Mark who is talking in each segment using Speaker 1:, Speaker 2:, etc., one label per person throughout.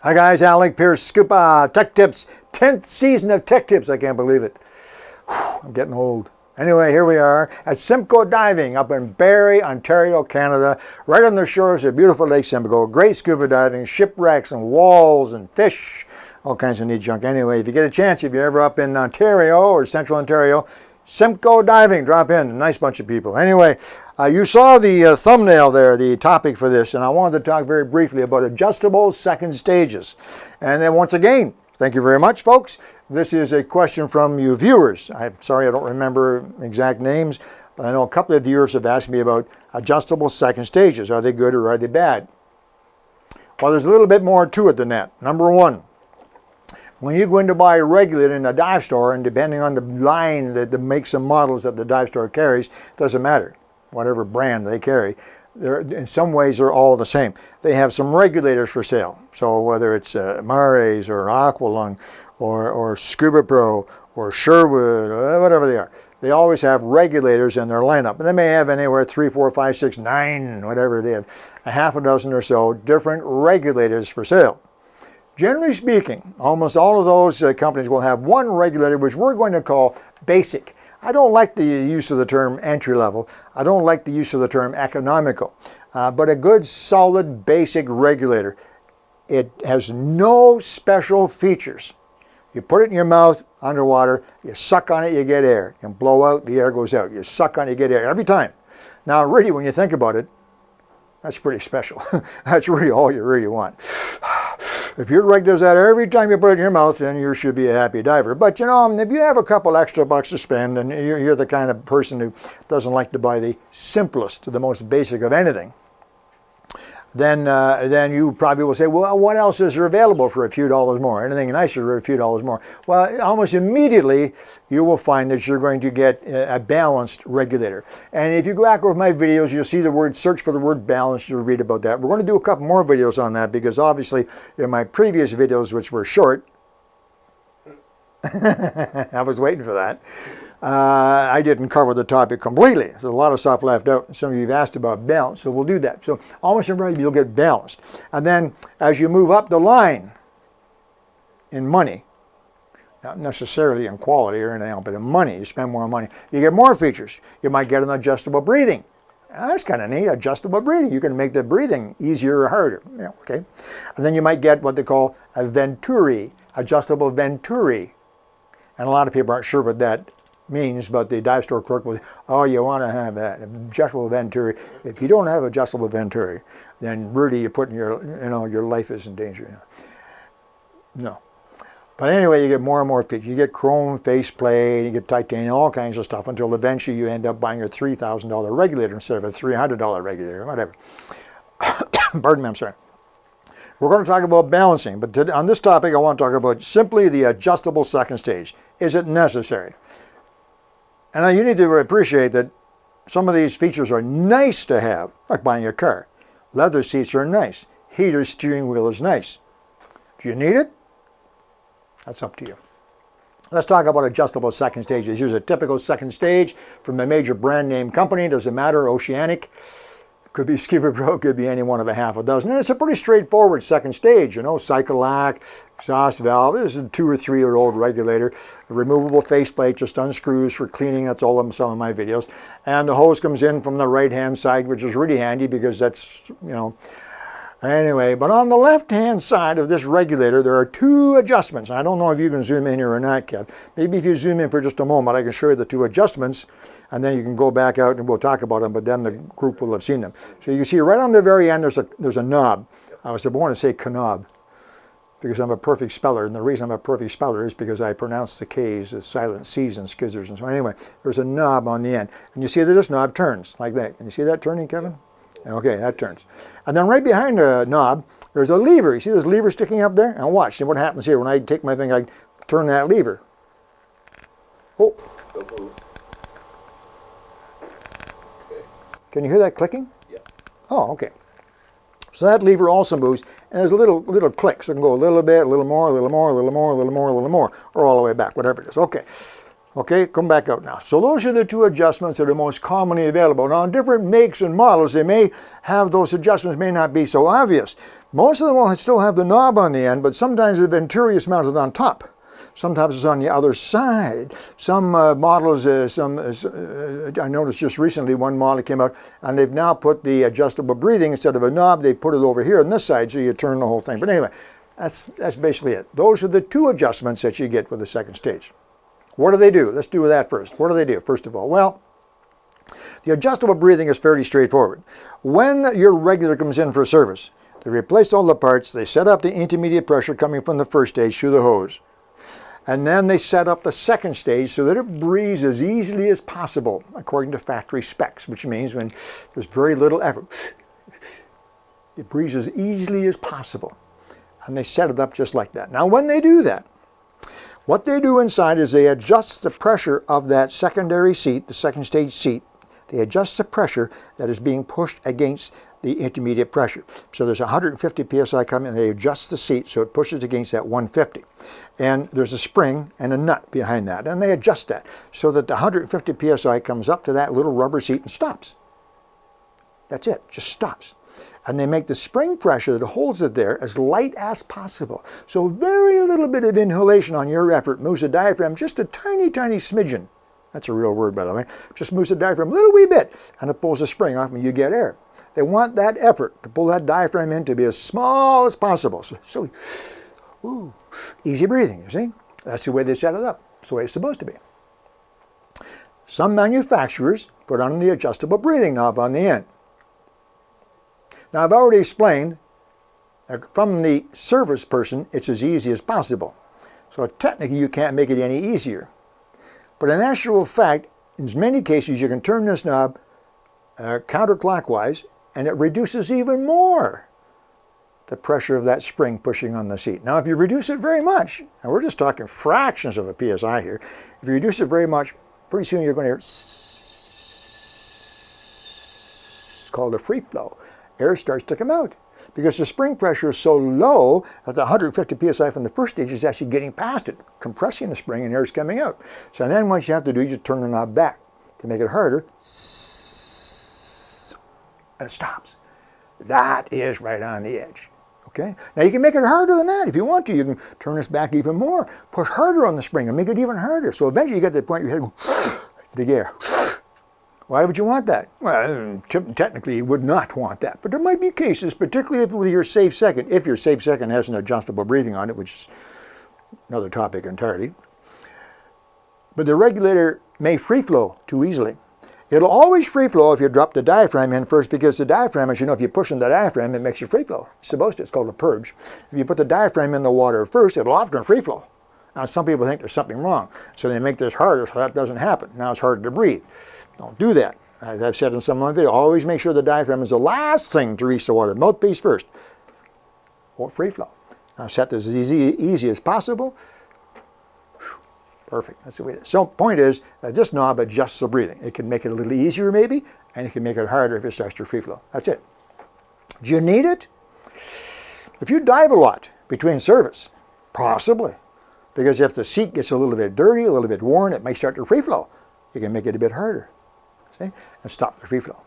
Speaker 1: Hi guys, Alec, Peirce, Scuba, Tech Tips, 10th season of Tech Tips. I can't believe it. Whew, I'm getting old. Anyway, here we are at Simcoe Diving up in Barrie, Ontario, Canada, right on the shores of beautiful Lake Simcoe. Great scuba diving, shipwrecks and walls and fish, all kinds of neat junk. Anyway, if you get a chance, if you're ever up in Ontario or Central Ontario, Simcoe Diving, drop in. A nice bunch of people. Anyway, you saw the thumbnail there, the topic for this, and I wanted to talk very briefly about adjustable second stages. And then once again, thank you very much, folks. This is a question from you viewers. I'm sorry I don't remember exact names, but I know a couple of viewers have asked me about adjustable second stages. Are they good or are they bad? Well, there's a little bit more to it than that. Number one, when you go in to buy a regulator in a dive store, and depending on the line, the makes and models that the dive store carries, doesn't matter, whatever brand they carry, in some ways they're all the same. They have some regulators for sale. So whether it's Mares or Aqualung or Scuba Pro or Sherwood or whatever they are, they always have regulators in their lineup. And they may have anywhere 3, 4, 5, 6, 9, whatever. They have a half a dozen or so different regulators for sale. Generally speaking, almost all of those companies will have one regulator which we're going to call basic. I don't like the use of the term entry level. I don't like the use of the term economical. But a good solid basic regulator. It has no special features. You put it in your mouth underwater, you suck on it, you get air. You blow out, the air goes out. You suck on it, you get air every time. Now really, when you think about it, that's pretty special. That's really all you really want. If your rig does that every time you put it in your mouth, then you should be a happy diver. But you know, if you have a couple extra bucks to spend, and you're the kind of person who doesn't like to buy the simplest, the most basic of anything, then you probably will say, well, what else is there available for a few dollars more? Anything nicer for a few dollars more? Well, almost immediately you will find that you're going to get a balanced regulator. And if you go back over my videos, you'll see the word, search for the word balanced, you'll read about that. We're going to do a couple more videos on that because obviously in my previous videos, which were short, I was waiting for that. I didn't cover the topic completely. There's a lot of stuff left out. Some of you have asked about balance, so we'll do that. So almost everybody, you'll get balanced. And then as you move up the line in money, not necessarily in quality or anything else, but in money, you spend more money, you get more features. You might get an adjustable breathing. That's kind of neat, adjustable breathing. You can make the breathing easier or harder. Yeah, okay. And then you might get what they call a Venturi, adjustable Venturi. And a lot of people aren't sure what that means, but the dive store clerk will, oh, you want to have that adjustable Venturi. If you don't have adjustable Venturi, then really you're putting your life is in danger. No. But anyway, you get more and more features. You get chrome faceplate, you get titanium, all kinds of stuff until eventually you end up buying a $3,000 regulator instead of a $300 regulator, whatever. Pardon me, I'm sorry. We're going to talk about balancing, but on this topic I want to talk about simply the adjustable second stage. Is it necessary? And now you need to appreciate that some of these features are nice to have, like buying a car. Leather seats are nice. Heated steering wheel is nice. Do you need it? That's up to you. Let's talk about adjustable second stages. Here's a typical second stage from a major brand name company. Doesn't matter, Oceanic. Could be Scuba Pro, could be any one of a half a dozen. And it's a pretty straightforward second stage, you know, cycle lock, exhaust valve. This is a 2 or 3 year old regulator. A removable faceplate just unscrews for cleaning. That's all in some of my videos. And the hose comes in from the right hand side, which is really handy because that's, you know. Anyway, but on the left hand side of this regulator, there are 2 adjustments. I don't know if you can zoom in here or not, Kev. Maybe if you zoom in for just a moment, I can show you the 2 adjustments. And then you can go back out and we'll talk about them, but then the group will have seen them. So you can see right on the very end, there's a knob. I want to say knob because I'm a perfect speller. And the reason I'm a perfect speller is because I pronounce the K's as silent C's and skizzers and so on. Anyway, there's a knob on the end. And you see that this knob turns like that. Can you see that turning, Kevin? Okay, that turns. And then right behind the knob, there's a lever. You see this lever sticking up there? And watch, see what happens here. When I take my finger, I turn that lever. Oh.
Speaker 2: Don't move.
Speaker 1: Can you hear that clicking?
Speaker 2: Yeah.
Speaker 1: Oh, okay. So that lever also moves, and there's a little click. So it can go a little bit, a little more, a little more, a little more, a little more, a little more, or all the way back, whatever it is. Okay. Okay, come back out now. So those are the two adjustments that are most commonly available. Now, on different makes and models, they may have those adjustments may not be so obvious. Most of them will still have the knob on the end, but sometimes the Venturi is mounted on top. Sometimes it's on the other side. Some models, I noticed just recently one model came out and they've now put the adjustable breathing, instead of a knob, they put it over here on this side so you turn the whole thing. But anyway, that's basically it. Those are the two adjustments that you get with the second stage. What do they do? Let's do that first. What do they do, first of all? Well, the adjustable breathing is fairly straightforward. When your regulator comes in for service, they replace all the parts, they set up the intermediate pressure coming from the first stage through the hose. And then they set up the second stage so that it breathes as easily as possible according to factory specs, which means when there's very little effort, it breathes as easily as possible. And they set it up just like that. Now when they do that, what they do inside is they adjust the pressure of that secondary seat, the second stage seat. They adjust the pressure that is being pushed against the intermediate pressure. So there's 150 psi coming, and they adjust the seat so it pushes against that 150. And there's a spring and a nut behind that, and they adjust that so that the 150 psi comes up to that little rubber seat and stops. That's it, just stops. And they make the spring pressure that holds it there as light as possible. So very little bit of inhalation on your effort moves the diaphragm just a tiny, tiny smidgen. That's a real word, by the way. Just moves the diaphragm a little wee bit, and it pulls the spring off and you get air. They want that effort to pull that diaphragm in to be as small as possible. So ooh, easy breathing, you see? That's the way they set it up. That's the way it's supposed to be. Some manufacturers put on the adjustable breathing knob on the end. Now, I've already explained that from the service person, it's as easy as possible. So technically, you can't make it any easier. But in actual fact, in many cases, you can turn this knob counterclockwise, and it reduces even more the pressure of that spring pushing on the seat. Now, if you reduce it very much, and we're just talking fractions of a psi here, if you reduce it very much, pretty soon you're going to hear, it's called a free flow. Air starts to come out because the spring pressure is so low that the 150 psi from the first stage is actually getting past it, compressing the spring, and air is coming out. So then what you have to do is just turn the knob back to make it harder, and it stops. That is right on the edge. Okay? Now you can make it harder than that if you want to. You can turn this back even more, push harder on the spring and make it even harder. So eventually you get to the point where your head goes, the air. Why would you want that? Well, technically you would not want that. But there might be cases, particularly if with your safe second, if your safe second has an adjustable breathing on it, which is another topic entirely. But the regulator may free flow too easily. It'll always free flow if you drop the diaphragm in first, because the diaphragm, as you know, if you push in the diaphragm, it makes you free flow. It's supposed to. It's called a purge. If you put the diaphragm in the water first, it'll often free flow. Now, some people think there's something wrong, so they make this harder so that doesn't happen. Now it's harder to breathe. Don't do that. As I've said in some of my videos, always make sure the diaphragm is the last thing to reach the water. Mouthpiece first. Or free flow. Now set this as easy as possible. Perfect. That's the way it is. So point is that this knob adjusts the breathing. It can make it a little easier maybe, and it can make it harder if it starts to free flow. That's it. Do you need it? If you dive a lot between service, possibly. Because if the seat gets a little bit dirty, a little bit worn, it may start to free flow. You can make it a bit harder. See? And stop the free flow.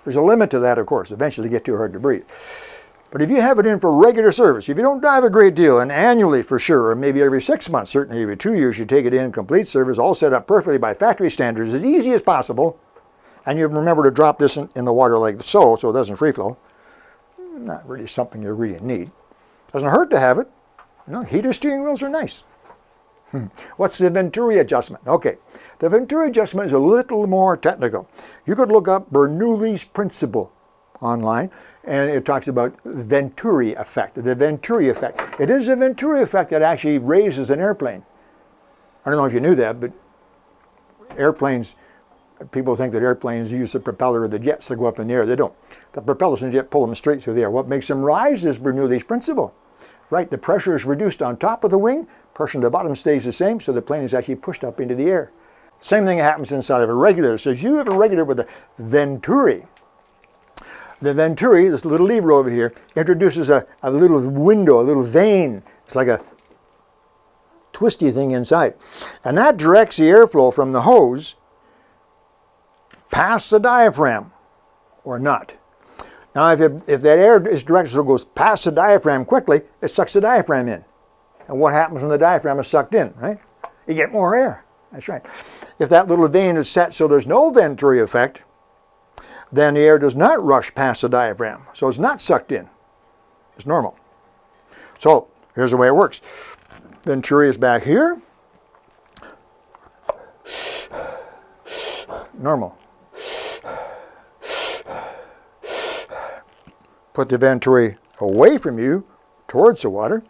Speaker 1: There's a limit to that, of course. Eventually it gets too hard to breathe. But if you have it in for regular service, if you don't dive a great deal, and annually for sure, or maybe every 6 months, certainly every 2 years, you take it in, complete service, all set up perfectly by factory standards, as easy as possible, and you remember to drop this in the water like so it doesn't free flow, not really something you really need. Doesn't hurt to have it. You know, heated steering wheels are nice. What's the Venturi adjustment? Okay, the Venturi adjustment is a little more technical. You could look up Bernoulli's principle online, and it talks about Venturi effect, the Venturi effect. It is the Venturi effect that actually raises an airplane. I don't know if you knew that, but airplanes, people think that airplanes use the propeller of the jets to go up in the air. They don't. The propellers in the jet pull them straight through the air. What makes them rise is Bernoulli's principle. Right, the pressure is reduced on top of the wing, pressure on the bottom stays the same, so the plane is actually pushed up into the air. Same thing happens inside of a regulator. So as you have a regulator with a Venturi, the Venturi, this little lever over here, introduces a little window, a little vein. It's like a twisty thing inside. And that directs the airflow from the hose past the diaphragm or not. Now, if that air is directed so it goes past the diaphragm quickly, it sucks the diaphragm in. And what happens when the diaphragm is sucked in, right? You get more air. That's right. If that little vein is set so there's no Venturi effect, then the air does not rush past the diaphragm. So it's not sucked in. It's normal. So here's the way it works. Venturi is back here. Normal. Put the Venturi away from you towards the water,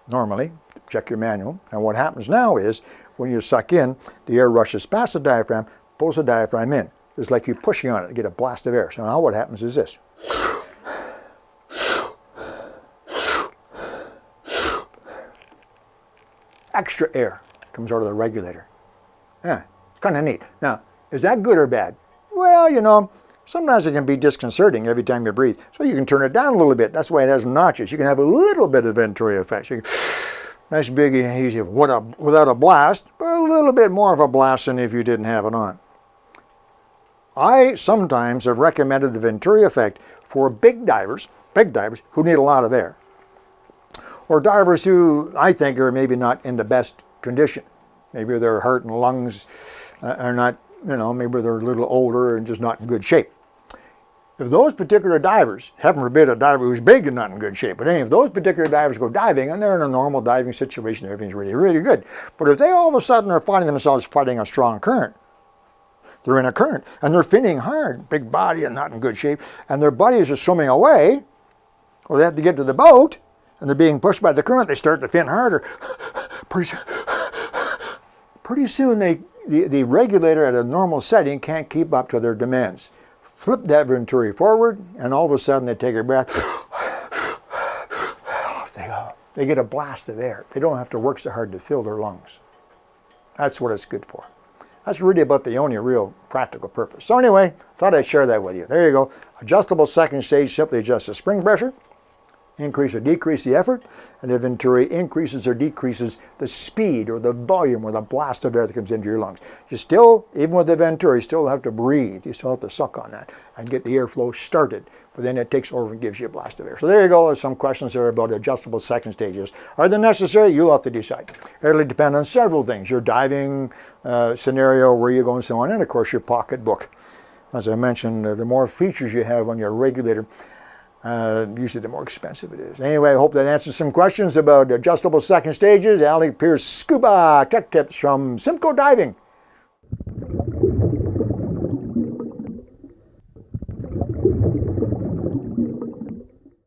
Speaker 1: normally. Check your manual. And what happens now is when you suck in, the air rushes past the diaphragm, pulls the diaphragm in. It's like you're pushing on it to get a blast of air. So now what happens is this. Extra air comes out of the regulator. Yeah, it's kind of neat. Now, is that good or bad? Well, you know, sometimes it can be disconcerting every time you breathe. So you can turn it down a little bit. That's why it has notches. You can have a little bit of Venturi effect. So nice, big, easy, without a blast, but a little bit more of a blast than if you didn't have it on. I sometimes have recommended the Venturi effect for big divers who need a lot of air. Or divers who I think are maybe not in the best condition. Maybe their heart and lungs are not, you know, maybe they're a little older and just not in good shape. If those particular divers, heaven forbid a diver who's big and not in good shape, but if those particular divers go diving and they're in a normal diving situation, everything's really, really good. But if they all of a sudden are finding themselves fighting a strong current, they're in a current and they're finning hard, big body and not in good shape, and their buddies are swimming away, or they have to get to the boat, and they're being pushed by the current, they start to fin harder. Pretty soon the regulator at a normal setting can't keep up to their demands. Flip that Venturi forward, and all of a sudden they take a breath. Off they go. They get a blast of air. They don't have to work so hard to fill their lungs. That's what it's good for. That's really about the only real practical purpose. So anyway, thought I'd share that with you. There you go. Adjustable second stage, simply adjust the spring pressure, increase or decrease the effort, and the Venturi increases or decreases the speed or the volume or the blast of air that comes into your lungs. You still, even with the Venturi, you still have to breathe. You still have to suck on that and get the airflow started. But then it takes over and gives you a blast of air. So there you go. There's some questions there about adjustable second stages. Are they necessary? You'll have to decide. It really depends on several things. Your diving scenario, where you're going, so on, and of course your pocketbook. As I mentioned, the more features you have on your regulator, usually the more expensive it is. Anyway, I hope that answers some questions about adjustable second stages. Alec, Peirce, Scuba Tech Tips from Simcoe Diving.